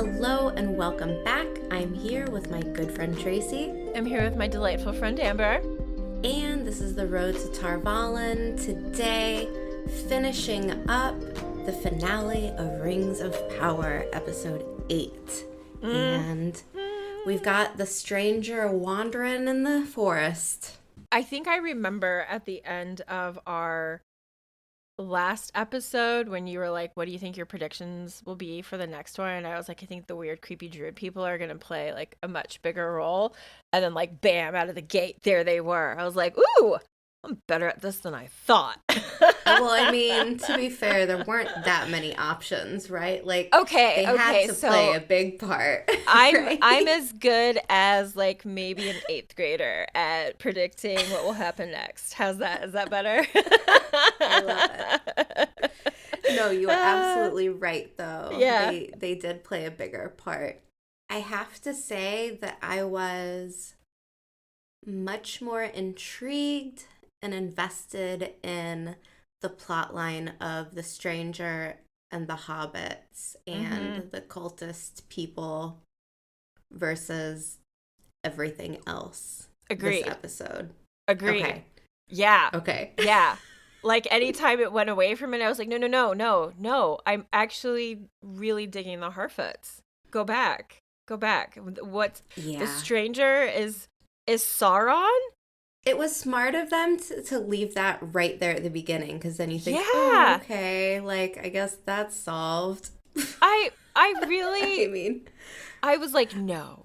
Hello and welcome back. I'm here with my good friend Tracy. I'm here with my delightful friend Amber. And this is the Road to Tarvalin. Today, finishing up the finale of Rings of Power, episode 8. And we've got the stranger wandering in the forest. I think I remember at the end of our last episode when you were like, what do you think your predictions will be for the next one? And I was like, I think the weird creepy druid people are going to play like a much bigger role. And then like, bam, out of the gate, there they were. I was like, ooh, I'm better at this than I thought. Well, I mean, to be fair, there weren't that many options, right? Like, they had to play a big part. I'm as good as like maybe an 8th grader at predicting what will happen next. How's that? Is that better? I love it. No, you are absolutely right, though. Yeah. They did play a bigger part. I have to say that I was much more intrigued and invested in the plot line of the stranger and the hobbits and the cultist people versus everything else. Agreed. This episode. Agreed. Okay. Yeah. Okay. Yeah. Like anytime it went away from it, I was like, no. I'm actually really digging the Harfoots. Go back. What? Yeah. The stranger is Sauron? It was smart of them to leave that right there at the beginning, because then you think, Yeah. oh, okay, like, I guess that's solved. I really, I mean, I was like, no.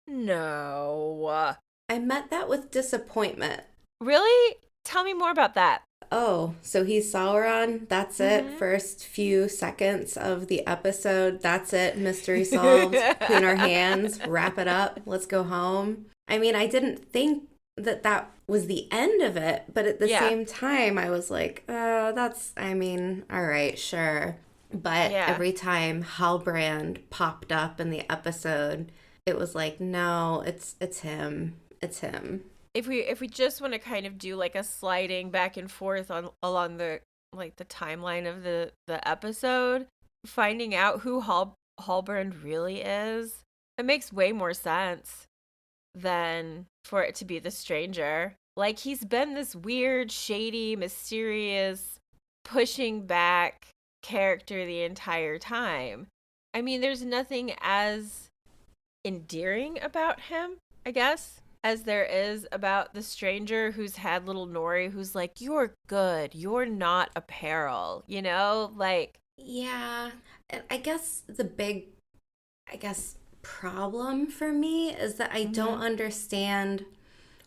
I met that with disappointment. Really? Tell me more about that. Oh, so he's Sauron. That's it. First few seconds of the episode. That's it. Mystery solved. Clean our hands. Wrap it up. Let's go home. I mean, I didn't think that was the end of it, but at the same time, I was like, all right, sure. But every time Halbrand popped up in the episode, it was like, no, it's him. It's him. If we just want to kind of do like a sliding back and forth along the timeline of the episode, finding out who Halbrand really is, it makes way more sense than for it to be the stranger. Like, he's been this weird, shady, mysterious, pushing back character the entire time. I mean, there's nothing as endearing about him, I guess, as there is about the stranger who's had little Nori, who's like, you're good, you're not a peril, you know? Like, yeah. And I guess the big, problem for me is that I don't understand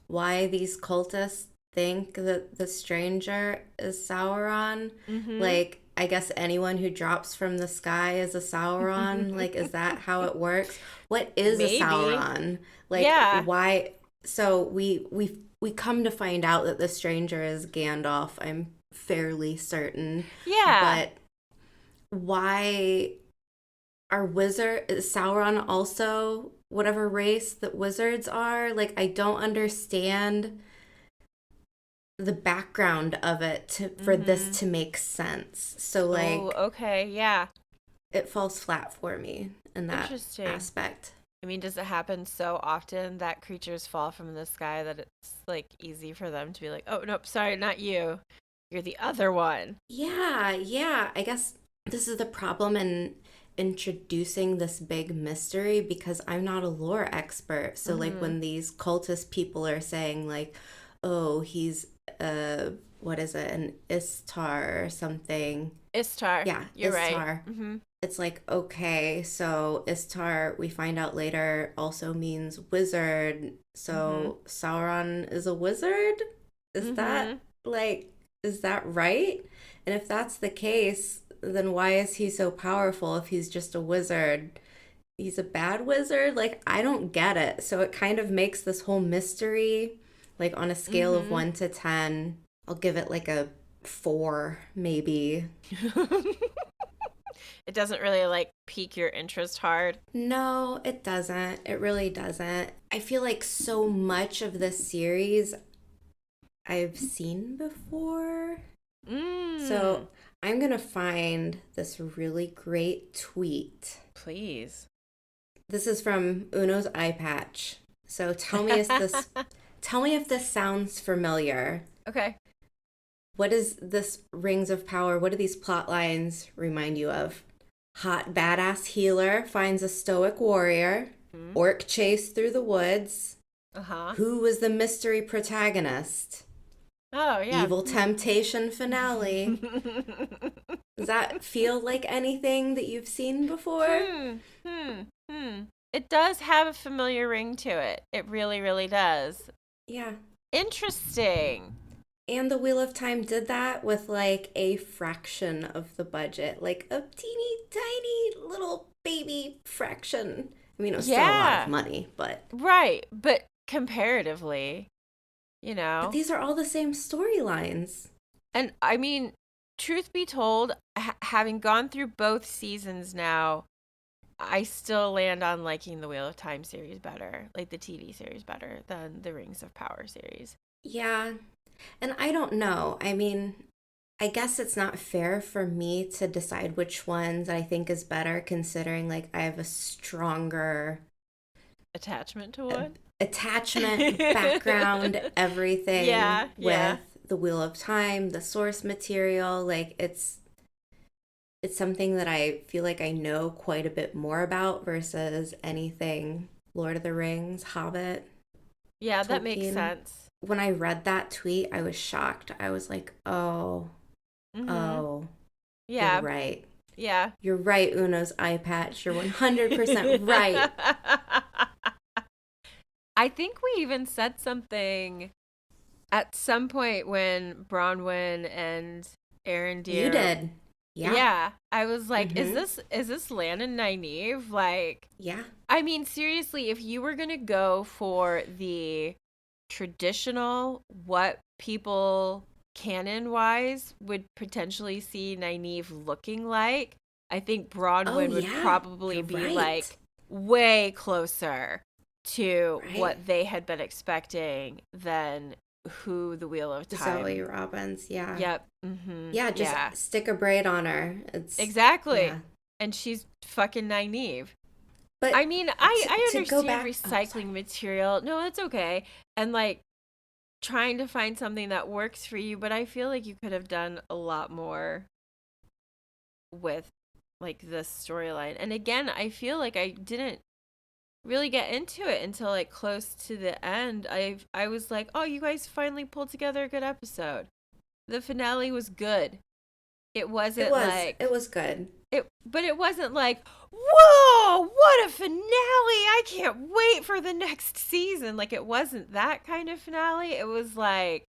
why these cultists think that the stranger is Sauron. Like, I guess anyone who drops from the sky is a Sauron. Like, is that how it works? What is a Sauron? Like, why? So we come to find out that the stranger is Gandalf. I'm fairly certain. Yeah. But why is Sauron also whatever race that wizards are? Like, I don't understand the background of it for this to make sense. So, like, okay, yeah, it falls flat for me in that aspect. I mean, does it happen so often that creatures fall from the sky that it's like easy for them to be like, oh, nope, sorry, not you. You're the other one. Yeah. I guess this is the problem in introducing this big mystery, because I'm not a lore expert. So like when these cultist people are saying like, oh, he's what is it, an Istar or something. Istar. Yeah, you're Istar. Right. It's like, okay, so Istar, we find out later, also means wizard. So Sauron is a wizard? Is that right? And if that's the case, then why is he so powerful if he's just a wizard? He's a bad wizard? Like, I don't get it. So it kind of makes this whole mystery, like on a scale of 1 to 10, I'll give it like a 4, maybe. It doesn't really like pique your interest hard. No, it doesn't. It really doesn't. I feel like so much of this series I've seen before. So I'm going to find this really great tweet. Please. This is from Uno's eye patch. So tell me if this sounds familiar. Okay. What is this Rings of Power? What do these plot lines remind you of? Hot badass healer finds a stoic warrior. Mm. Orc chase through the woods. Uh-huh. Who was the mystery protagonist? Oh, yeah. Evil temptation finale. Does that feel like anything that you've seen before? Hmm. Hmm. Hmm. It does have a familiar ring to it. It really, really does. Yeah. Interesting. And the Wheel of Time did that with like a fraction of the budget, like a teeny tiny little baby fraction. I mean, it was still a lot of Yeah. money, but Right. But comparatively, you but know. these are all the same storylines. And I mean, truth be told, having gone through both seasons now, I still land on liking the Wheel of Time series better, like the TV series better than the Rings of Power series. Yeah. And I don't know. I mean, I guess it's not fair for me to decide which ones I think is better considering like I have a stronger Attachment to one? attachment, background, everything Yeah, with yeah. the Wheel of Time, the source material. Like it's something that I feel like I know quite a bit more about versus anything Lord of the Rings, Hobbit, Yeah, that makes Tolkien. sense. When I read that tweet, I was shocked. I was like, Mm-hmm. oh, you're Yeah, right. yeah. You're right, Uno's eye patch. You're 100% right. I think we even said something at some point when Bronwyn and You Arendir. did. Yeah. Yeah, I was like, Mm-hmm. is this Lan and Nynaeve? Like, Yeah. I mean, seriously, if you were gonna go for the traditional, what people canon wise would potentially see Nynaeve looking like, I think Oh, Bronwyn would yeah. probably You're be right. like way closer to Right. what they had been expecting than who the Wheel of Zoe Time. Robbins. Yeah. Yep. Mm-hmm. Yeah. Just Yeah. stick a braid on her. Exactly. Yeah. And she's fucking Nynaeve. I But mean, I to go understand back. Oh, recycling sorry. material. No, it's okay. And like trying to find something that works for you, but I feel like you could have done a lot more with like this storyline. And again, I feel like I didn't really get into it until like close to the end. I was like, "Oh, you guys finally pulled together a good episode." The finale was good. It It wasn't was. It like was good. but it wasn't like, "Whoa, what a finale. I can't wait for the next season." Like it wasn't that kind of finale. It was like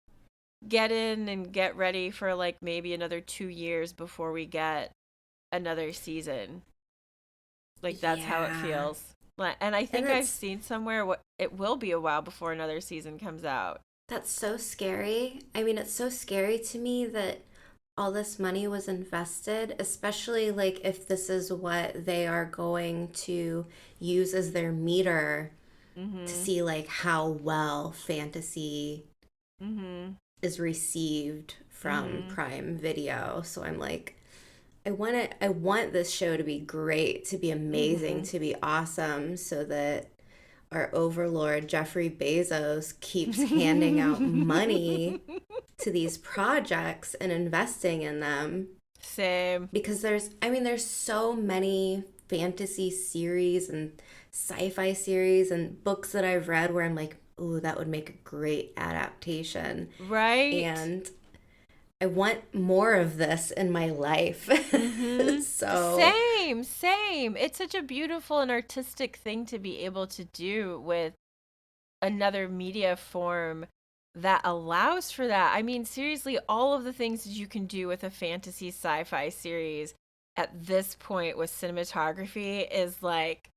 get in and get ready for like maybe another 2 years before we get another season. Like that's how it Yeah. feels. And I And think I've that's seen somewhere what it will be a while before another season comes out. that's so scary. I mean, it's so scary to me that all this money was invested, especially like if this is what they are going to use as their meter to Mhm. see like how well fantasy Mhm. is received from Mhm. Prime Video. So I'm like, I want this show to be great, to be amazing, Mhm. to be awesome so that our overlord Jeffrey Bezos keeps handing out money to these projects and investing in them Same. because there's so many fantasy series and sci-fi series and books that I've read where I'm like, ooh, that would make a great adaptation. Right? And I want more of this in my life. Mhm. So, Same, same. It's such a beautiful and artistic thing to be able to do with another media form that allows for that. I mean, seriously, all of the things that you can do with a fantasy sci-fi series at this point with cinematography is like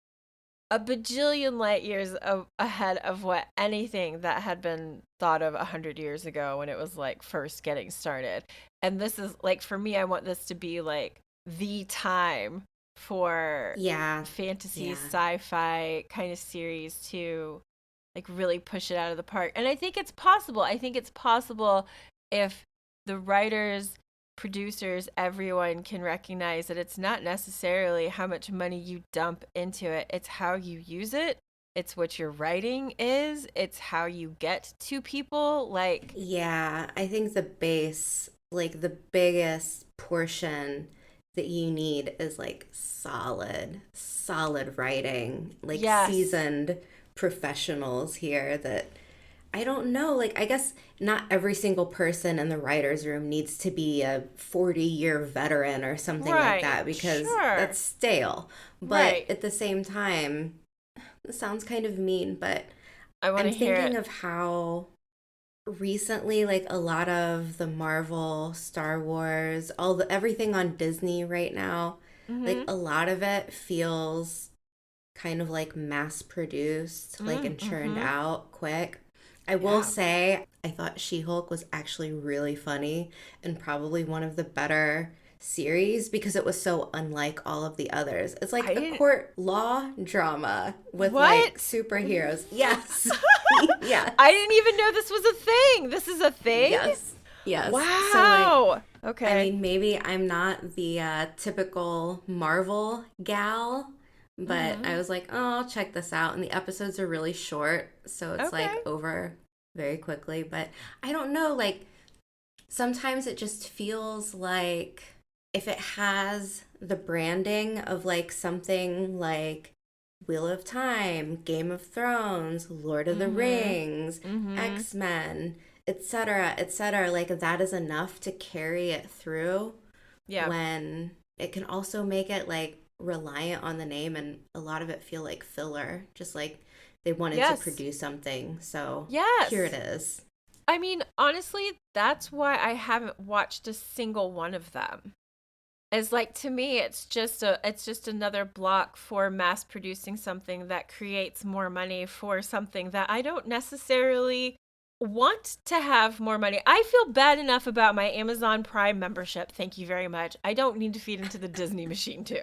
a bajillion light years ahead of what anything that had been thought of 100 years ago when it was like first getting started. And this is like for me, I want this to be like the time for yeah. fantasy Yeah. sci-fi kind of series to like really push it out of the park. And I think it's possible. I think it's possible if the writers producers, everyone can recognize that it's not necessarily how much money you dump into it, it's how you use it. It's what your writing is. It's how you get to people. Like, Yeah, I think the base, like the biggest portion that you need is like solid writing, like yes, seasoned professionals here that I don't know, like I guess not every single person in the writer's room needs to be a 40-year veteran or something like right, that because sure, that's stale. But right. at the same time, it sounds kind of mean, but I want I'm to hear thinking it. of how recently like a lot of the Marvel, Star Wars, all the everything on Disney right now, like Mm a lot of it feels kind of like mass produced, like hmm. and Mm churned hmm. out quick. I will Yeah. say I thought She-Hulk was actually really funny and probably one of the better series because it was so unlike all of the others. It's I like a didn't. court law drama with like What? superheroes. Yes. Yes. I didn't even know this was a thing. This is a thing? Yes. Yes. So like Wow. I Okay. mean maybe I'm not the typical Marvel gal, but I Mm was like, "Oh, I'll check this out." And the episodes are really short, so hmm. it's Okay. like over very quickly, but I don't know, like sometimes it just feels like if it has the branding of like something like Wheel of Time, Game of Thrones, Lord of Mm the hmm. Rings, Mm hmm. X-Men, etc., etc., like that is enough to carry it through Yeah. when it can also make it like reliant on the name and a lot of it feel like filler, just like they wanted to Yes. produce something. So here it Yes. is. I mean, honestly, that's why I haven't watched a single one of them. It's like to me it's just another block for mass producing something that creates more money for something that I don't necessarily want to have more money. I feel bad enough about my Amazon Prime membership. Thank you very much. I don't need to feed into the Disney machine too.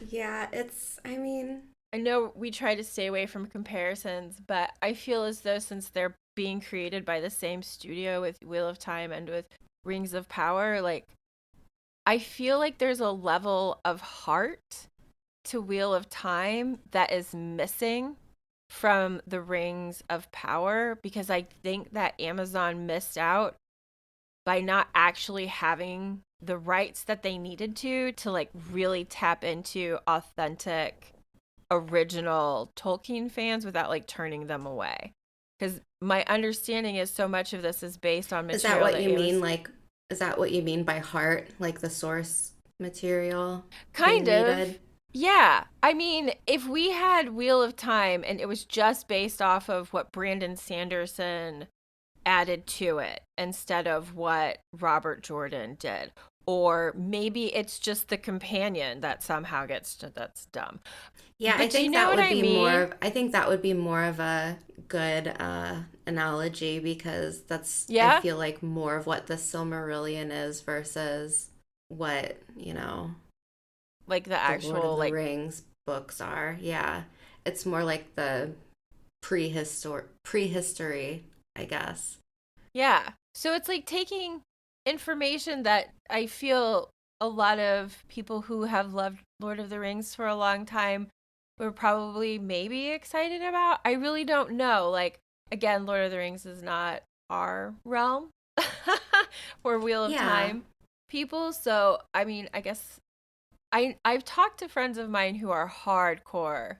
Yeah, it's, I mean, I know we try to stay away from comparisons, but I feel as though since they're being created by the same studio with Wheel of Time and with Rings of Power, like I feel like there's a level of heart to Wheel of Time that is missing from the Rings of Power because I think that Amazon missed out by not actually having the rights that they needed to like really tap into authentic original Tolkien fans without like turning them away. Because my understanding is so much of this is based on is that material what that you it mean? was Like, is that what you mean by heart? Like the source material kind being of. needed? Yeah. I mean, if we had Wheel of Time and it was just based off of what Brandon Sanderson added to it instead of what Robert Jordan did. Or maybe it's just the companion that somehow gets to, that's dumb. Yeah, I But do you think know that what would I be more mean? of, I think that would be more of a good analogy because that's, I Yeah? feel like more of what the Silmarillion is versus what, Like the the Lord of actual, the like, Rings books are. Yeah. It's more like the prehistory, I guess. yeah. So it's like taking information that I feel a lot of people who have loved Lord of the Rings for a long time were probably maybe excited about. I really don't know. Like, again, Lord of the Rings is not our realm. We're Wheel of Yeah. Time people. So, I mean, I guess I've talked to friends of mine who are hardcore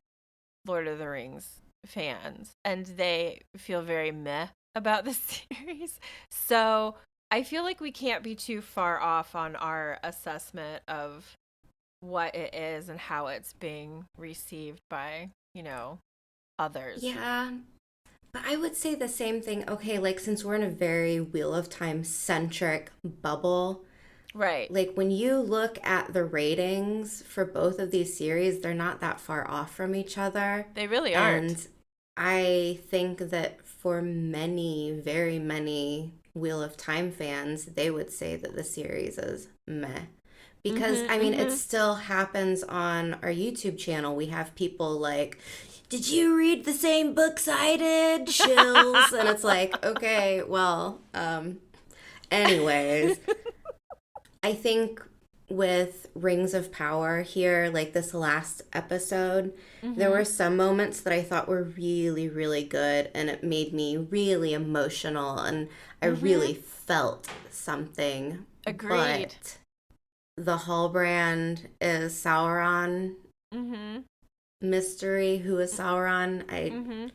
Lord of the Rings fans, and they feel very meh about the series. So I feel like we can't be too far off on our assessment of what it is and how it's being received by, others. Yeah. But I would say the same thing. Okay, like since we're in a very Wheel of Time centric bubble, Right. like when you look at the ratings for both of these series, they're not that far off from each other. They really aren't. And I think that for many, very many Wheel of Time fans, they would say that the series is meh. Because, Mhm. I mean, it Mhm. still happens on our YouTube channel. We have people like, did you read the same books I did? Chills. And it's like, okay, well, Anyways, I think with Rings of Power here, like this last episode, there Mm-hmm. were some moments that I thought were really, really good, and it made me really emotional, and I Mm-hmm. really felt something. Agreed. But the Hallbrand is Sauron Mm-hmm. mystery, who is Sauron, Mm-hmm.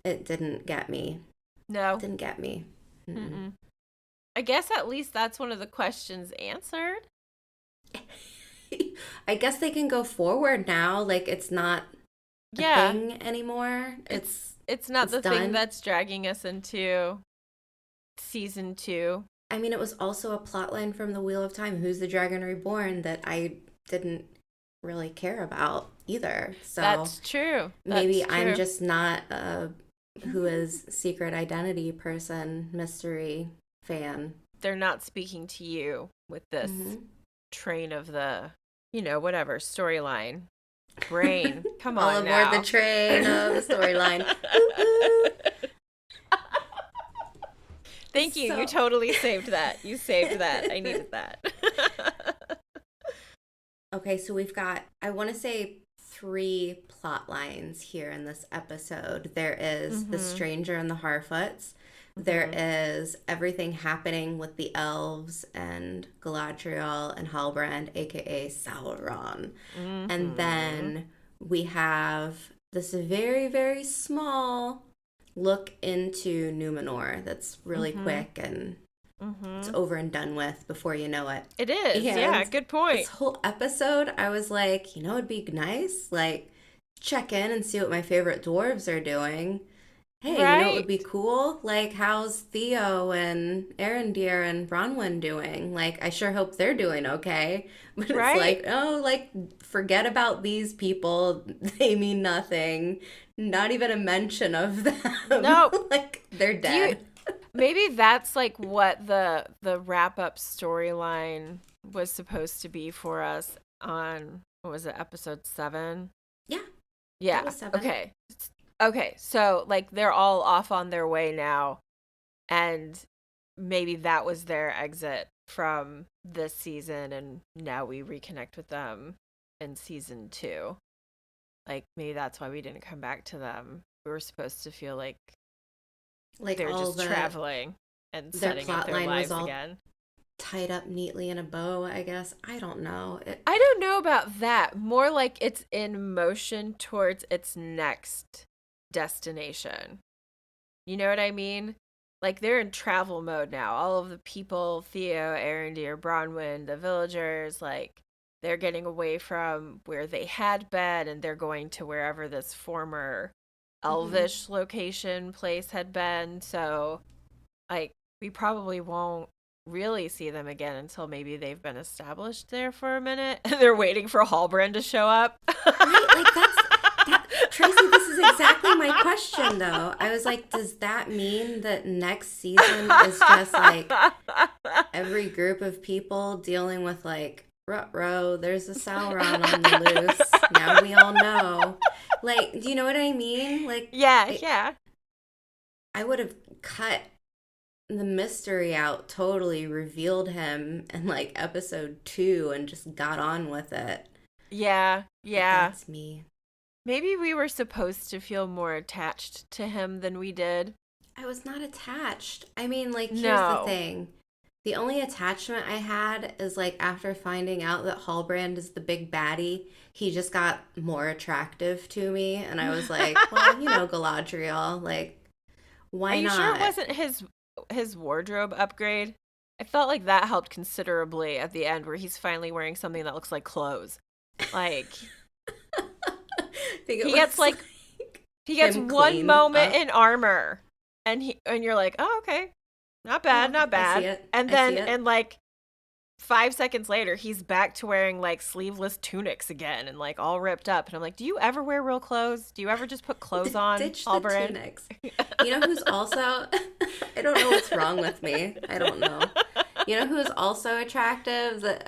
it didn't get me. No. Didn't get me. Mm-mm. Mm-mm. I guess at least that's one of the questions answered. I guess they can go forward now. Like it's not a Yeah. thing anymore. It's not It's the thing done. that's dragging us into season 2. I mean, it was also a plot line from the Wheel of Time. Who's the Dragon Reborn that I didn't really care about either. So That's true. maybe That's I'm true. just not a who is secret identity person, mystery fan. They're not speaking to you with this Hmm. train of the, whatever, storyline. Brain. Come All on aboard the now. train of the storyline. Woo woo. Thank you. You So totally saved that. You saved that. I needed that. okay, so we've got, I want to say, three plot lines here in this episode. There is the Mhm. stranger and the Harfoots. There Mhm. is everything happening with the elves and Galadriel and Halbrand, aka Sauron. And Mhm. then we have this very, very small look into Numenor that's really Mhm. quick and it's Mhm. over and done with before you know it. It is. Yeah, And good this point. whole episode, I was like, it'd be nice, like, check in and see what my favorite dwarves are doing. Hey, it would be Right. cool? Like, how's Theo and Arendir and Bronwyn doing? Like, I sure hope they're doing okay. But it's Right. like, oh, like, forget about these people. They mean nothing. Not even a mention of them. Nope. Like, they're Do you dead. maybe that's like what the wrap up storyline was supposed to be for us on, what was it, episode 7? Yeah, that Yeah. was seven. Okay. Okay. So like they're all off on their way now, and maybe that was their exit from this season, and now we reconnect with them in season 2. Like maybe that's why we didn't come back to them. We were supposed to feel like Like, they're all just the, traveling and their setting up plot their line was lives all again. tied up neatly in a bow, I guess. I don't know. I don't know about that. More like it's in motion towards its next destination. You know what I mean? Like they're in travel mode now. All of the people, Theo, Arendir, Bronwyn, the villagers, like they're getting away from where they had been and they're going to wherever this former Hmm. elvish location place had been. So like we probably won't really see them again until maybe they've been established there for a minute. They're waiting for Hallbrand to show up. Right? Like, that. Tracy, this is exactly my question, though. I was like, does that mean that next season is just like every group of people dealing with, like, row, there's a Sauron on the loose. Now we all know. Like, do you know what I mean? Like, Yeah, I, yeah. I would have cut the mystery out, totally revealed him in like episode 2 and just got on with it. Yeah, But yeah. that's me. Maybe we were supposed to feel more attached to him than we did. I was not attached. I mean, like, here's the No. thing. The only attachment I had is like after finding out that Hallbrand is the big baddie, he just got more attractive to me. And I was like, well, Galadriel, like, Are why you sure it not? wasn't his wardrobe upgrade? I felt like that helped considerably at the end where he's finally wearing something that looks like clothes. Like I think it he gets was like like he gets him one cleaned moment up. in armor and you're like, "Oh, okay. Not bad, Oh, not I see bad." it. And I see then it. and like 5 seconds later, he's back to wearing like sleeveless tunics again and like all ripped up. And I'm like, do you ever wear real clothes? Do you ever just put clothes on, Ditch the Halberin? tunics. You know who's also, I don't know what's wrong with me. I don't know. You know who's also attractive that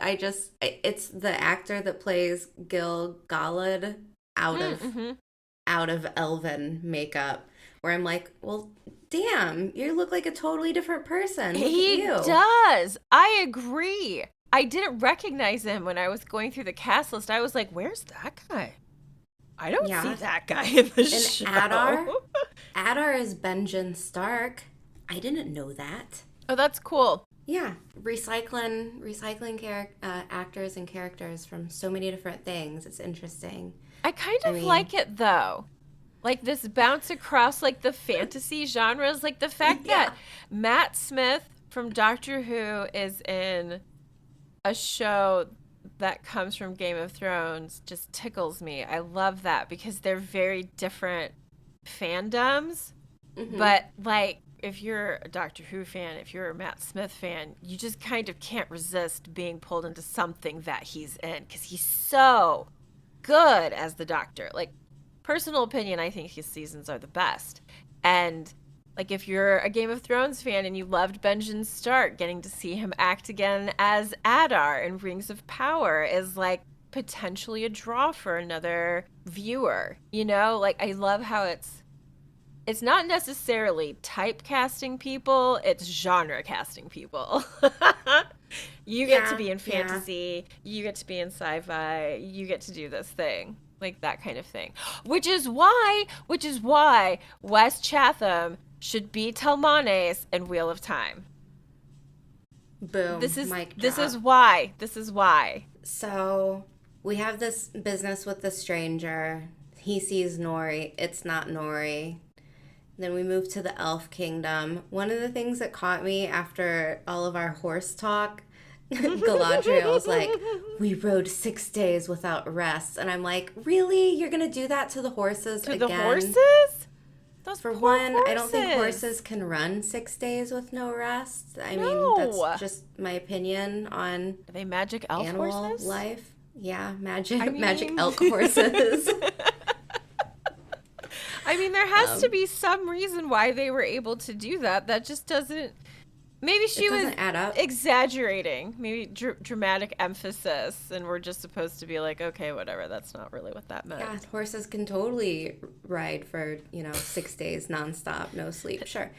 it's the actor that plays Gil Galad out of Mm-hmm. out of elven makeup where I'm like, well, damn, you look like a totally different person. Look at He you. does. I agree. I didn't recognize him when I was going through the cast list. I was like, where's that guy? I don't see Yeah. that guy in the And show. Adar is Benjen Stark. I didn't know that. Oh, that's cool. Yeah, recycling actors and characters from so many different things. It's interesting. I kind I of mean, like it though. Like this bounce across like the fantasy genres, like the fact yeah, that Matt Smith from Doctor Who is in a show that comes from Game of Thrones just tickles me. I love that because they're very different fandoms. hmm, But like if you're a Doctor Who fan, if you're a Matt Smith fan, you just kind of can't resist being pulled into something that he's in because he's so good as the Doctor. Like personal opinion, I think his seasons are the best. And like if you're a Game of Thrones fan and you loved Benjen Stark, getting to see him act again as Adar in Rings of Power is like potentially a draw for another viewer. You know, like I love how it's not necessarily typecasting people, it's genre casting people. You get to yeah, be in yeah. fantasy, you get to be in sci-fi, you get to do this thing. Like that kind of thing. Which is why Wes Chatham should be Telmanes in Wheel of Time. This Boom, is mic this is drop. why. This is why. So we have this business with the stranger. He sees Nori. It's not Nori. Then we move to the Elf Kingdom. One of the things that caught me after all of our horse talk, Galadriel's like, we rode 6 days without rest. And I'm like, really? You're going to do that to the horses To the again? horses? Those For poor one, I don't think horses. horses can run 6 days with no rest. I mean, that's No. just my opinion on Are they magic elf animal horses? life. Yeah, I magic mean, elk horses. I mean, there has to um, be some reason why they were able to do that. That just doesn't. Maybe it she was doesn't add up. exaggerating, maybe dramatic emphasis, and we're just supposed to be like, okay, whatever. That's not really what that Yeah, meant. horses can totally ride for, 6 days nonstop, no sleep. Sure.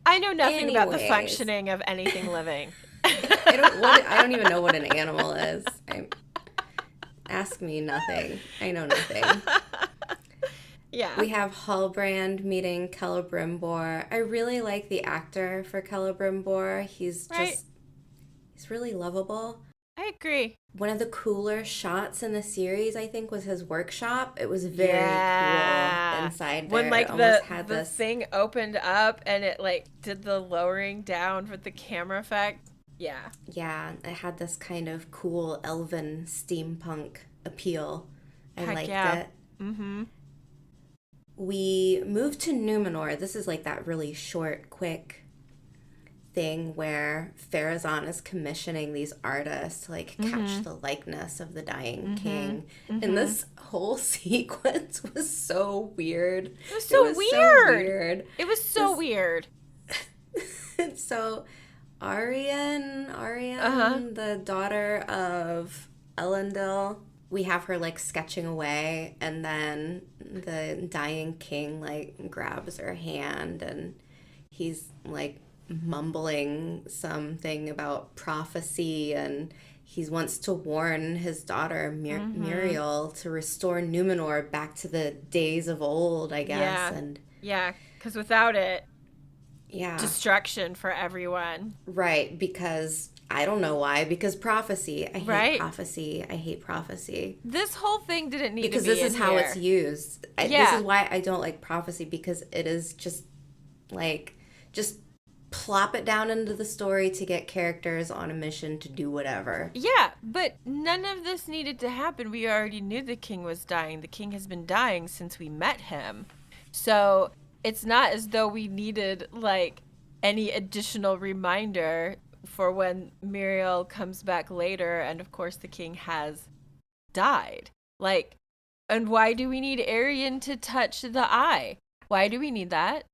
I know nothing about the Anyways, functioning of anything living. I don't even know what an animal is. Ask me nothing. I know nothing. Yeah, We have Hallbrand meeting Celebrimbor. I really like the actor for Celebrimbor. right. He's really lovable. I agree. One of the cooler shots in the series, I think, was his workshop. It was very cool Yeah. inside When there. It like almost the had the this, thing opened up and it like did the lowering down with the camera effect. Yeah. yeah, it had this kind of cool elven steampunk appeal. I Heck liked yeah. it. Mm-hmm. We moved to Numenor. This is like that really short, quick thing where Farazan is commissioning these artists to like catch Mm-hmm. the likeness of the dying Mm-hmm. king. And Mm-hmm. this whole sequence was so weird. It was It so was so weird. weird. It was so This weird. so Uh-huh. Arian, the daughter of Elendil, we have her like sketching away, and then the dying king like grabs her hand, and he's like mumbling something about prophecy, and he wants to warn his daughter Mm-hmm. Muriel to restore Numenor back to the days of old, I guess. Yeah. And Yeah. Because without it, yeah, destruction for everyone. right, because I don't know why. Because prophecy. I hate Right? prophecy. I hate prophecy. This whole thing didn't need to Because be this in is how it's here. used. This is Yeah. why I don't like prophecy, because it is just like, just plop it down into the story to get characters on a mission to do whatever. Yeah, but none of this needed to happen. We already knew the king was dying. The king has been dying since we met him. So it's not as though we needed like any additional reminder for when Muriel comes back later. And of course, the king has died. Like, and why do we need Arian to touch the eye? Why do we need that?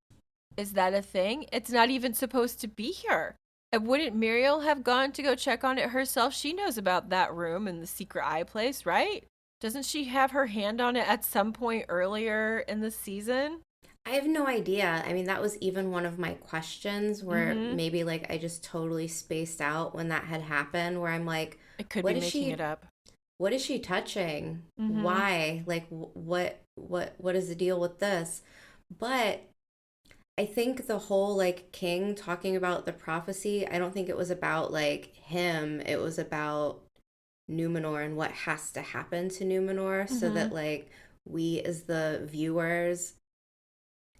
Is that a thing? It's not even supposed to be here. And wouldn't Muriel have gone to go check on it herself? She knows about that room and the secret eye place, right? Doesn't she have her hand on it at some point earlier in the season? I have no idea. I mean, that was even one of my questions where Mm-hmm. maybe like I just totally spaced out when that had happened, where I'm like, It could be what is making it she up. what is she touching? Mm-hmm. Why? Like what is the deal with this? But I think the whole like king talking about the prophecy, I don't think it was about like him. It was about Numenor and what has to happen to Numenor so Mm-hmm. that like we as the viewers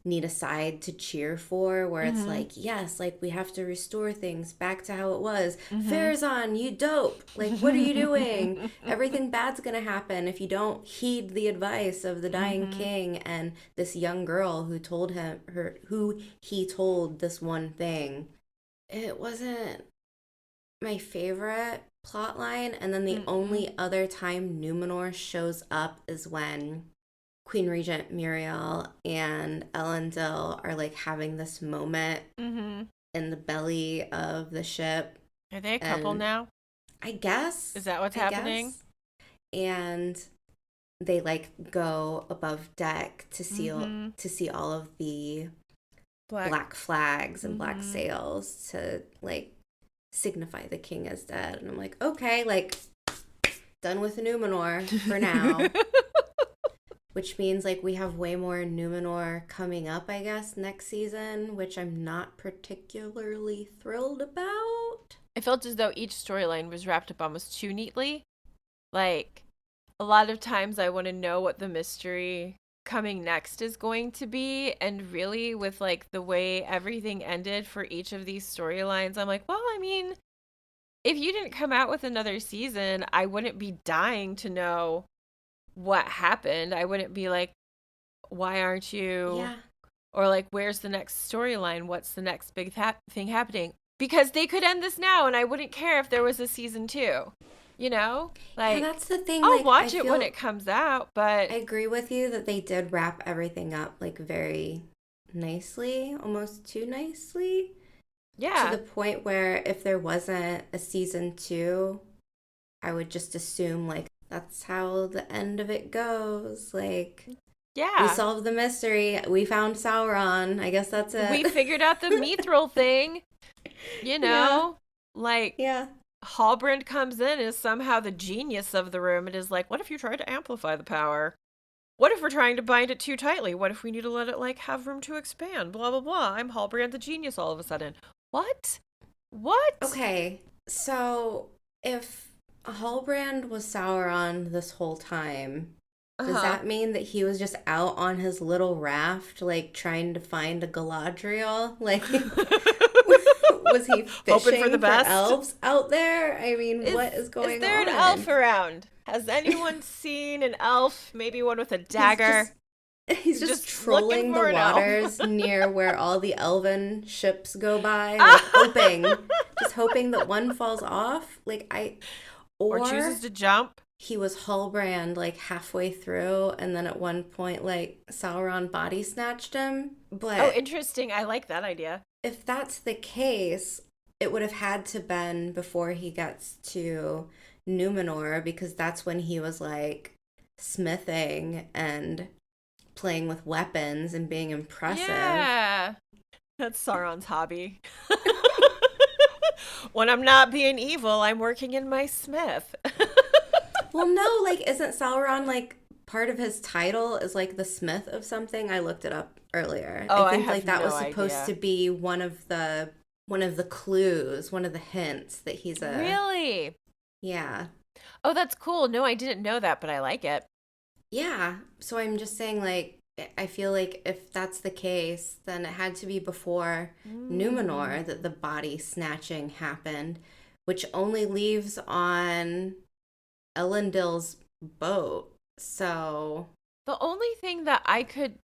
need a side to cheer for, where it's Mm-hmm. like, yes, like we have to restore things back to how it was. Mm-hmm. Farazan, you dope. Like, what are you doing? Everything bad's gonna happen if you don't heed the advice of the dying Mm-hmm. king and this young girl who told him her who he told this one thing. It wasn't my favorite plot line, and then the Mm-mm. only other time Numenor shows up is when Queen Regent Muriel and Elendil are like having this moment Mm-hmm. in the belly of the ship. Are they a couple And now? I guess, Is that what's I happening? guess, and they like go above deck Mm-hmm. to see all of the Black. black flags and black Mm-hmm. sails to like signify the king is dead. And I'm like, okay, like done with Numenor for now. Which means like we have way more Numenor coming up, I guess, next season, which I'm not particularly thrilled about. It felt as though each storyline was wrapped up almost too neatly. Like, a lot of times I want to know what the mystery coming next is going to be. And really, with like the way everything ended for each of these storylines, I'm like, well, I mean, if you didn't come out with another season, I wouldn't be dying to know what happened. I wouldn't be like, why aren't you? Yeah. Or like, where's the next storyline? What's the next big thing happening? Because they could end this now and I wouldn't care if there was a season two. You know? Yeah, Like, that's the thing. I'll Like, I watch it when it feel comes out, but I agree with you that they did wrap everything up like very nicely, almost too nicely, to the yeah. point where if there wasn't a season two, I would just assume like that's how the end of it goes. Like, we Yeah. solved the mystery. We found Sauron. I guess that's We it. figured out the mithril thing, you Yeah. know? Like, Yeah. Halbrand comes in is somehow the genius of the room and is like, what if you tried to amplify the power? What if we're trying to bind it too tightly? What if we need to let it like have room to expand? Blah blah blah. I'm Halbrand the genius all of a sudden. What? What? Okay. So if Halbrand was Sauron this whole time, does Uh-huh. that mean that he was just out on his little raft, like trying to find a Galadriel? Like, was he Hoping for the fishing for best. elves out there? I mean, Is what is is going there an elf on? around? Has anyone seen an elf? Maybe one with a He's dagger? just he's just Just looking trolling the for an elf. waters near where all the elven ships go by, like Ah! hoping, just hoping that one falls off. Or Or chooses to jump. he was Hullbrand like halfway through, and then at one point, like Sauron body snatched him. Oh, But interesting. I like that idea. if that's the case, it would have had to been before he gets to Numenor, because that's when he was like smithing and playing with weapons and being impressive. Yeah. That's Sauron's hobby. When I'm not being evil, I'm working in my smith. Well, no, like isn't Sauron like part of his title is like the smith of something? I looked it up earlier. I Oh, I think have like that no was supposed to idea. be one of the clues, one of the hints that he's a Really? yeah. Oh, that's cool. No, I didn't know that, but I like it. Yeah. So I'm just saying like I feel like if that's the case, then it had to be before Mm. Numenor that the body snatching happened, which only leaves on Elendil's boat. So, The only thing that I could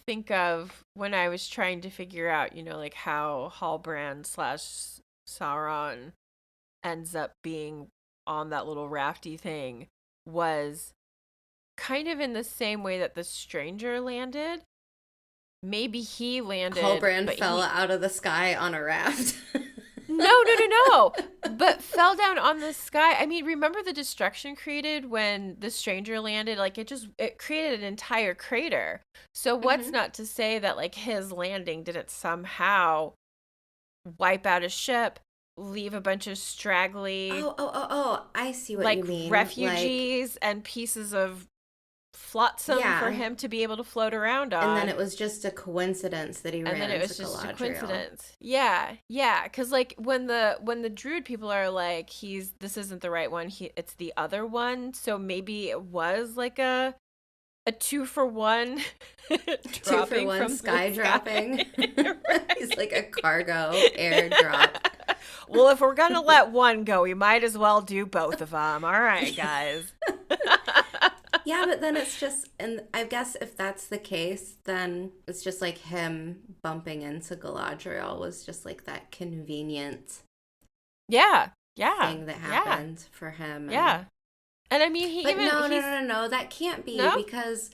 think of when I was trying to figure out, like how Halbrand slash Sauron ends up being on that little rafty thing was kind of in the same way that the stranger landed. Maybe he landed, Halbrand but fell he out of the sky on a raft. no, no, no, no. but fell down on the sky. I mean, remember the destruction created when the stranger landed? Like it created an entire crater. So what's Hmm. not to say that like his landing didn't somehow wipe out a ship, leave a bunch of straggly Oh, I see what like you mean. Like, refugees and pieces of flotsam for yeah. him to be able to float around And then on. it was just a coincidence that he And then ran it into was just a Galadriel. coincidence. Yeah, yeah. Cause like when the druid people are like, this isn't the right one. It's the other one. So maybe it was like a 2-for-1 Two for dropping one from the sky sky. dropping. He's like a Right. cargo airdrop. Well, if we're gonna let one go, we might as well do both of them. All right, guys. Yeah, but then it's just, and I guess if that's the case, then it's just like him bumping into Galadriel was just like that convenient Yeah, yeah, thing that yeah, happened for him. And yeah. And I mean, but he's no, that can't be no. because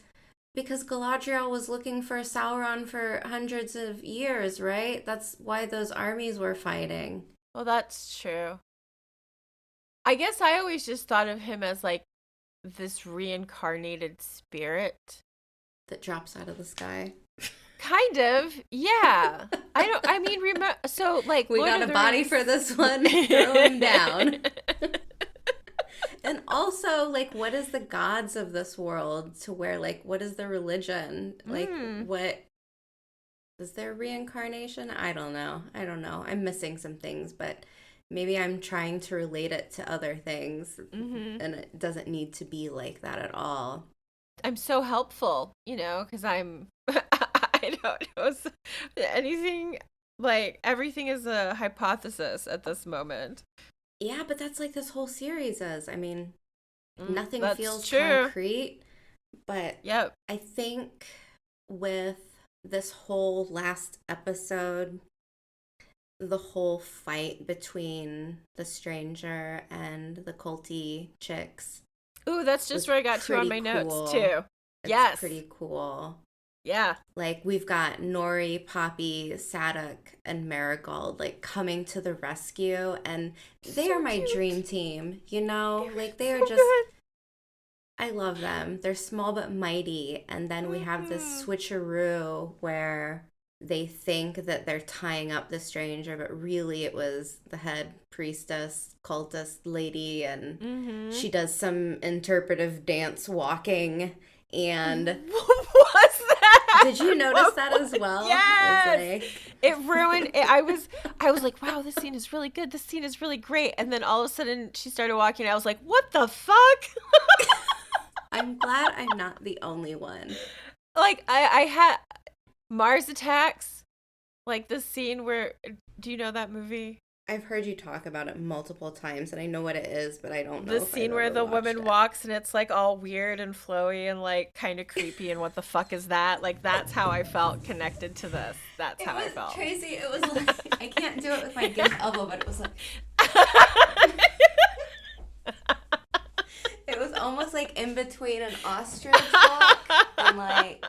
Galadriel was looking for Sauron for hundreds of years, right? That's why those armies were fighting. Well, that's true. I guess I always just thought of him as like this reincarnated spirit. That drops out of the sky. Kind of, yeah. I mean, remember, so like We Lord got of a the body Rings. for this one. Throw him down. And also, like, what is the gods of this world to where, like, what is the religion? Like, Hmm. what is there reincarnation? I don't know. I don't know. I'm missing some things, but maybe I'm trying to relate it to other things, Mm-hmm. and it doesn't need to be like that at all. I'm so helpful, because I'm. I don't know anything. Like everything is a hypothesis at this moment. Yeah, but that's like this whole series is. I mean, nothing That's feels true. concrete, but Yep. I think with this whole last episode, the whole fight between the stranger and the culty chicks Ooh, that's just was where I got to on pretty my notes cool. too. It's Yes. pretty cool. Yeah. Like we've got Nori, Poppy, Sadok, and Marigold like coming to the rescue, and they So are my cute. dream team. You know, like they are So just good. I love them. They're small but mighty. And then we have this Mm-hmm. switcheroo where they think that they're tying up the stranger, but really it was the head priestess, cultist lady, and Mm-hmm. she does some interpretive dance walking. And What was that? did you notice that as well? It was Yes. like, It ruined it. I was like, wow, this scene is really good. This scene is really great. And then all of a sudden she started walking. I was like, what the fuck? I'm glad I'm not the only one. Like I had Mars Attacks, like the scene where, do you know that movie? I've heard you talk about it multiple times, and I know what it is, but I don't The know if I've scene where ever the watched woman it. walks and it's like all weird and flowy and like kind of creepy and what the fuck is that? Like that's how I felt connected to this. That's It how I was felt. Tracy. It was like I can't do it with my gift elbow, but it was like it was almost like in between an ostrich walk and like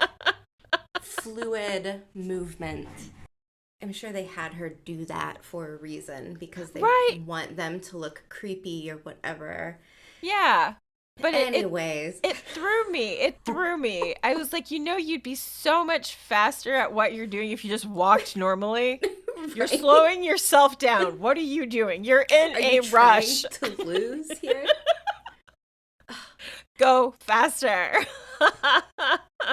fluid movement. I'm sure they had her do that for a reason because they Right. want them to look creepy or whatever. Yeah. But Anyways, it threw me. It threw me. I was like, you'd be so much faster at what you're doing if you just walked normally. You're right? slowing yourself down. What are you doing? You're in Are you a trying rush. to lose here? Go faster.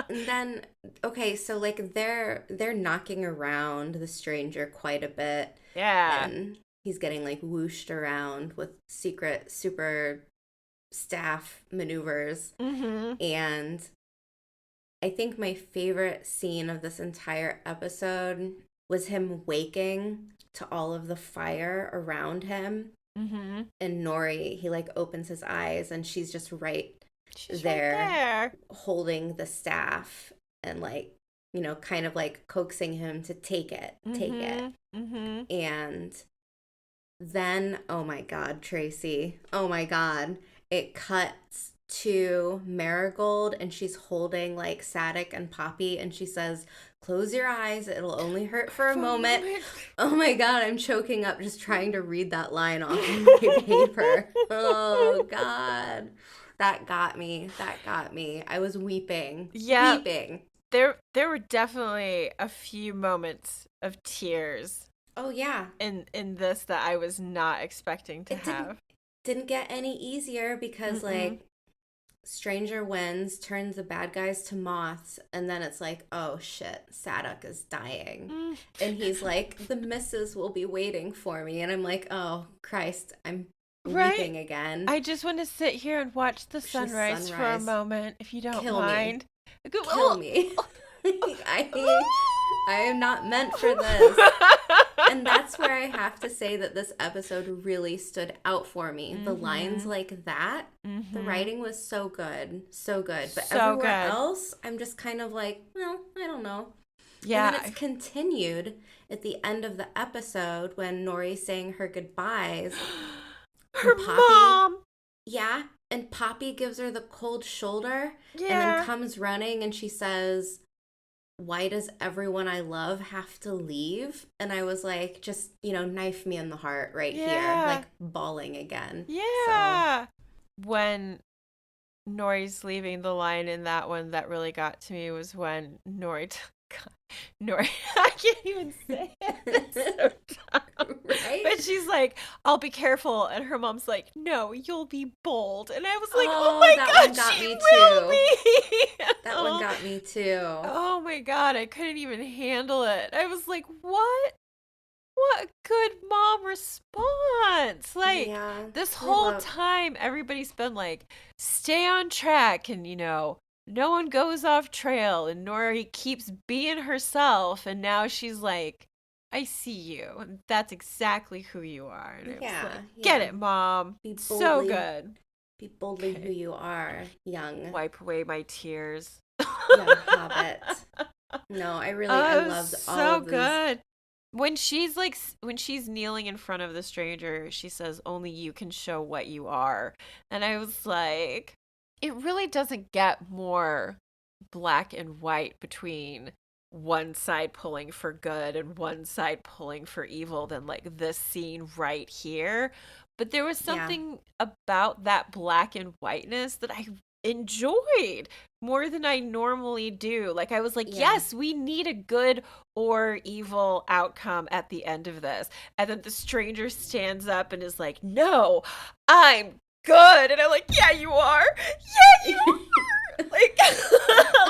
And then okay, so like they're knocking around the stranger quite a bit Yeah. and he's getting like whooshed around with secret super staff maneuvers. Mhm. And I think my favorite scene of this entire episode was him waking to all of the fire around him. Mhm. And Nori, he like opens his eyes and she's just right She's right there there. holding the staff and like, kind of like coaxing him to take it. Mhm. Mhm. And then, oh my God, Tracy, oh my God, it cuts to Marigold and she's holding like Sadek and Poppy and she says, "Close your eyes, it'll only hurt for a For a moment." moment. Oh my god, I'm choking up just trying to read that line off of my paper. Oh god. That got me. That got me. I was weeping. Yeah, Weeping. there were definitely a few moments of tears Oh yeah. in this that I was not expecting to It didn't have. didn't get any easier because Mm-mm. like Stranger Winds turns the bad guys to moths, and then it's like, oh shit, Sadok is dying. Mm. And he's like, the missus will be waiting for me. And I'm like, oh Christ, I'm Right? weeping again. I just want to sit here and watch the Watch the sunrise for a sunrise. moment, if you don't Kill me. mind. I go, Kill "Oh, me. oh, I am not meant for this. And that's where I have to say that this episode really stood out for me. The lines mm-hmm. like that, the Mm-hmm. writing was so good, so good. But So everywhere good. else, I'm just kind of like, well, I don't know. And then it's Yeah. continued at the end of the episode when Nori's saying her goodbyes Her and Poppy, mom. yeah, and Poppy gives her the cold shoulder and then Yeah. comes running and she says, "Why does everyone I love have to leave?" And I was like, just, knife me in the heart right here, Yeah. like bawling again. So, Yeah. When Nori's leaving, the line in that one that really got to me was when God, Nori, I can't even say it. It's so dumb. right? But she's like, "I'll be careful," and her mom's like, "No, you'll be bold." And I was like, "Oh Oh, my that one God, got she me will too. be!" That one oh, got me too. oh my God, I couldn't even handle it. I was like, "What? What a good mom response!" Like Yeah, this we whole love. time, everybody's been like, "Stay on track," and no one goes off trail, and Nori keeps being herself, and now she's like, "I see you, and that's exactly who you are." And I was like, Yeah, "Get yeah. it, mom, Be so boldly, good." be boldly who Okay, you are, wipe away my tears. young hobbit. No, I Oh, loved all so of these. good. When she's kneeling in front of the stranger, she says, "Only you can show what you are." And I was like, it really doesn't get more black and white between one side pulling for good and one side pulling for evil than like this scene right here. But there was Yeah, something about that black and whiteness that I enjoyed more than I normally do. Like, I was like, yeah. yes, we need a good or evil outcome at the end of this. And then the stranger stands up and is like, "No, I'm good." And I'm like, "Yeah, you are. Yeah, you are." Like,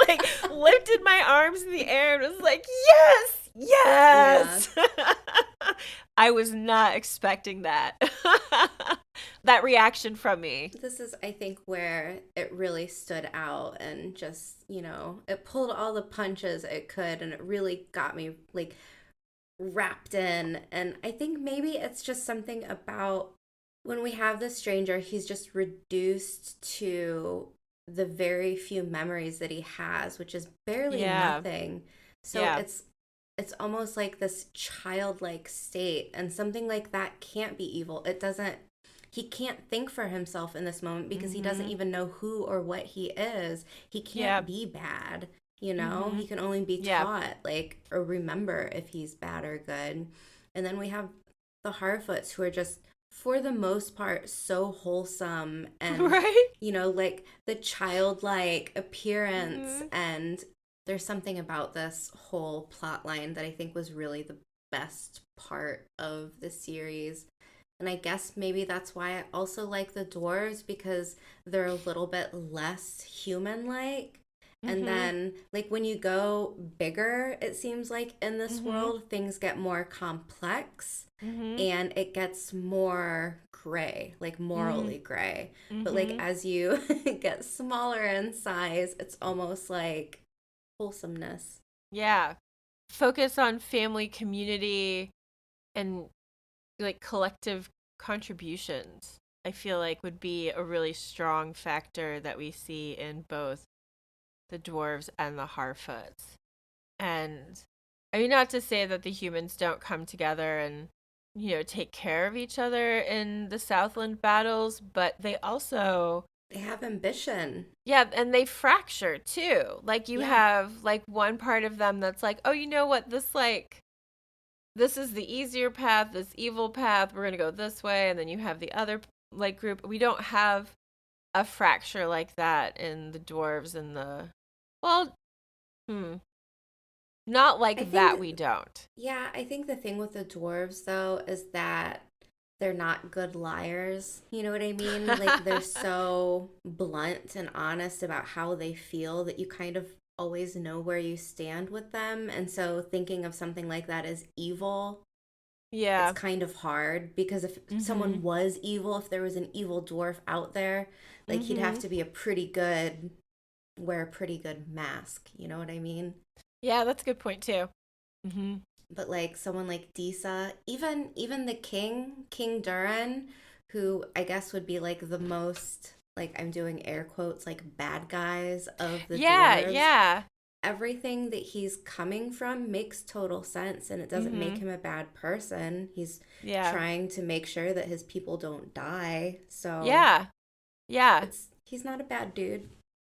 like lifted my arms in the air and was like, "Yes, Yeah. yes." I was not expecting that. That reaction from me. This is, I think, where it really stood out and just, it pulled all the punches it could and it really got me like wrapped in. And I think maybe it's just something about when we have the stranger, he's just reduced to the very few memories that he has, which is barely Yeah. nothing. So Yeah. it's almost like this childlike state, and something like that can't be evil. It doesn't He can't think for himself in this moment because he doesn't Mhm. even know who or what he is. He can't Yeah. be bad, he Mhm. can only be Yeah. taught, like, or remember if he's bad or good. And then we have the Harfoots who are just, for the most part, so wholesome and, Right? like the childlike appearance. Mhm. And there's something about this whole plot line that I think was really the best part of the series. And I guess maybe that's why I also like the dwarves, because they're a little bit less human like. And Mhm. then, like, when you go bigger, it seems like in this Mhm. world, things get more complex Mhm. and it gets more gray, like Mhm. morally gray. But, like, Mhm. as you get smaller in size, it's almost like wholesomeness. Yeah. Focus on family, community, and like collective contributions. I feel like would be a really strong factor that we see in both the dwarves and the Harfoots. And I mean, not to say that the humans don't come together and, take care of each other in the Southland battles, but they also They have ambition. Yeah, and they fracture too. Like you Yeah. have like one part of them that's like, "Oh, you know what? This is the easier path, this evil path. We're going to go this way." And then you have the other like group. We don't have a fracture like that in the dwarves and the well, hmm, not I like think, that we don't. yeah, I think the thing with the dwarves, though, is that they're not good liars. You know what I mean? Like, they're so blunt and honest about how they feel that you kind of always know where you stand with them. And so, thinking of something like that as evil, it's Yeah. kind of hard because if someone Mhm. was evil, if there was an evil dwarf out there, like, he'd have Mhm. to be a pretty good, wear a pretty good mask. You know what I mean? Yeah, that's a good point too. Mhm. But like someone like Disa, even the King Durin, who I guess would be like the most, like, I'm doing air quotes, like bad guys of the Yeah, dwarves. yeah. Everything that he's coming from makes total sense, and it doesn't make Mhm. him a bad person. He's Yeah. trying to make sure that his people don't die. So Yeah. Yeah. he's not a bad dude.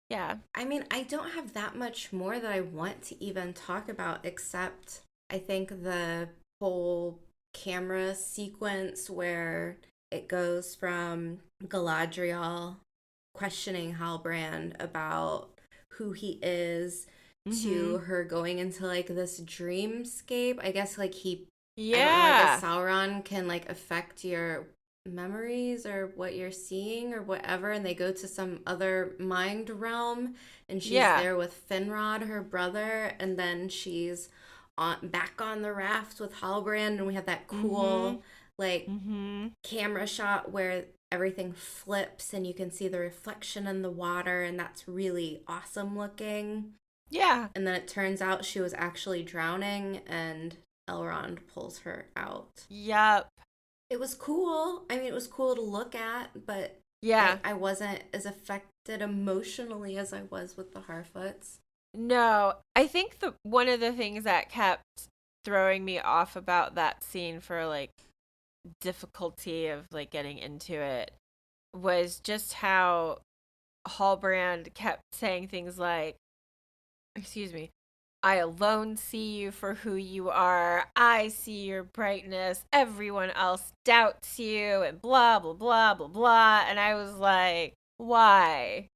Yeah. I mean, I don't have that much more that I want to even talk about, except I think the whole camera sequence where it goes from Galadriel questioning Halbrand about who he is to Mhm. her going into like this dreamscape. I guess like I don't know, I guess Yeah. Sauron can like affect your memories or what you're seeing or whatever, and they go to some other mind realm, and she's Yeah. there with Finrod, her brother, and then she's on back on the raft with Halbrand, and we have that Mhm. cool like Mhm. camera shot where everything flips and you can see the reflection in the water, and that's really awesome looking. Yeah. And then it turns out she was actually drowning, and Elrond pulls her out. Yup. It was cool. I mean, it was cool to look at, but Yeah. I wasn't as affected emotionally as I was with the Harfoots. No, I think the one of the things that kept throwing me off about that scene for like difficulty of like getting into it was just how Hallbrand kept saying things like, excuse me, I alone see you for who you are. I see your brightness. Everyone else doubts you, and blah, blah, blah, blah, blah. And I was like, why?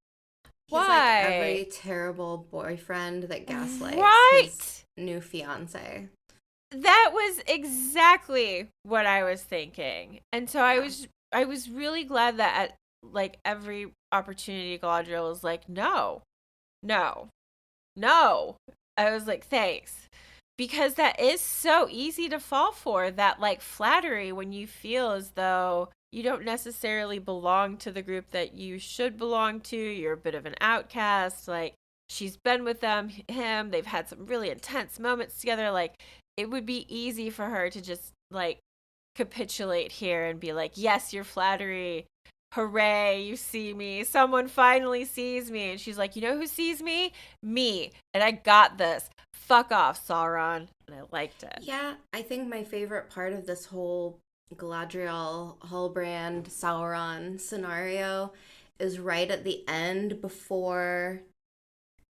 He's like Why? every terrible boyfriend that gaslights his Right. new fiance. That was exactly what I was thinking. And so Yeah. I was really glad that at like every opportunity Galadriel was like, no, no, no. I was like, thanks. Because that is so easy to fall for, that like flattery when you feel as though you don't necessarily belong to the group that you should belong to. You're a bit of an outcast. Like she's been with him, they've had some really intense moments together. Like it would be easy for her to just like capitulate here and be like, yes, your flattery. Hooray, you see me. Someone finally sees me. And she's like, you know who sees me? Me. And I got this. Fuck off, Sauron. And I liked it. Yeah, I think my favorite part of this whole Galadriel, Halbrand, Sauron scenario is right at the end before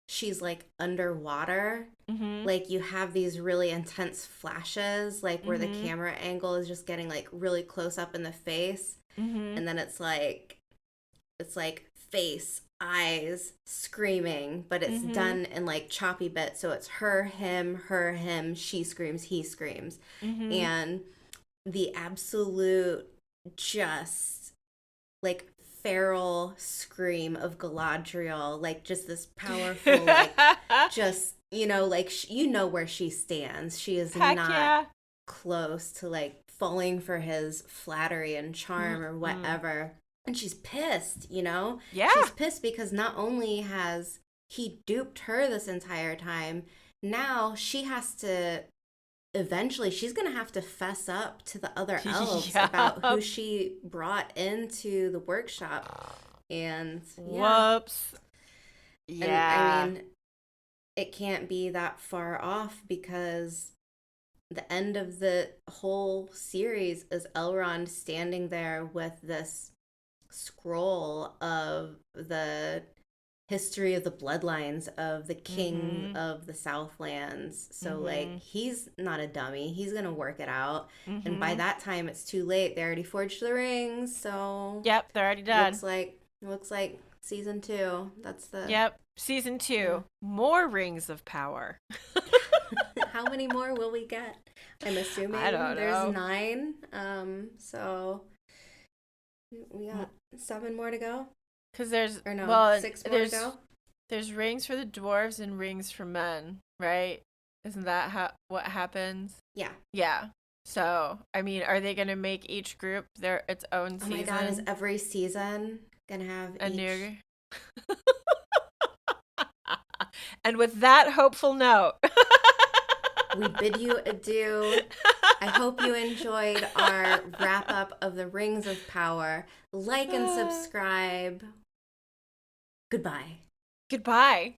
she's like underwater. Mm-hmm. Like you have these really intense flashes, like where the Mm-hmm. camera angle is just getting like really close up in the face, Mm-hmm. and then it's like face, eyes, screaming, but it's Mm-hmm. done in like choppy bits. So it's her, him, she screams, he screams. Mm-hmm. And the absolute just like feral scream of Galadriel, like just this powerful, like just, like you know where she stands. She is Heck not yeah. close to like falling for his flattery and charm or Mm-mm. whatever. And she's pissed. Yeah. She's pissed because not only has he duped her this entire time, now she has to eventually she's going to have to fess up to the other elves about who Yup. she brought into the workshop. And yeah, Whoops. and I Yeah. mean, it can't be that far off because the end of the whole series is Elrond standing there with this scroll of the history of the bloodlines of the king Mhm. of the Southlands. So like Mhm. he's not a dummy. He's gonna work it out. And by Mhm. that time it's too late. They already forged the rings, so Yep, they're already done. looks like season two. That's the Yep. Season yeah. 2. More rings of power. How many more will we get? I'm I assuming don't there's know. nine. So we got seven more to go. Cuz there's Or no, well, six more to there's go. there's rings for the dwarves and rings for men, right? Isn't that what happens? Yeah. Yeah. So, I mean, are they going to make each group their its own Oh my god, is season? every season gonna have A each? new And with that hopeful note, We bid you adieu. I hope you enjoyed our wrap up of the Rings of Power. Like and subscribe. Goodbye. goodbye.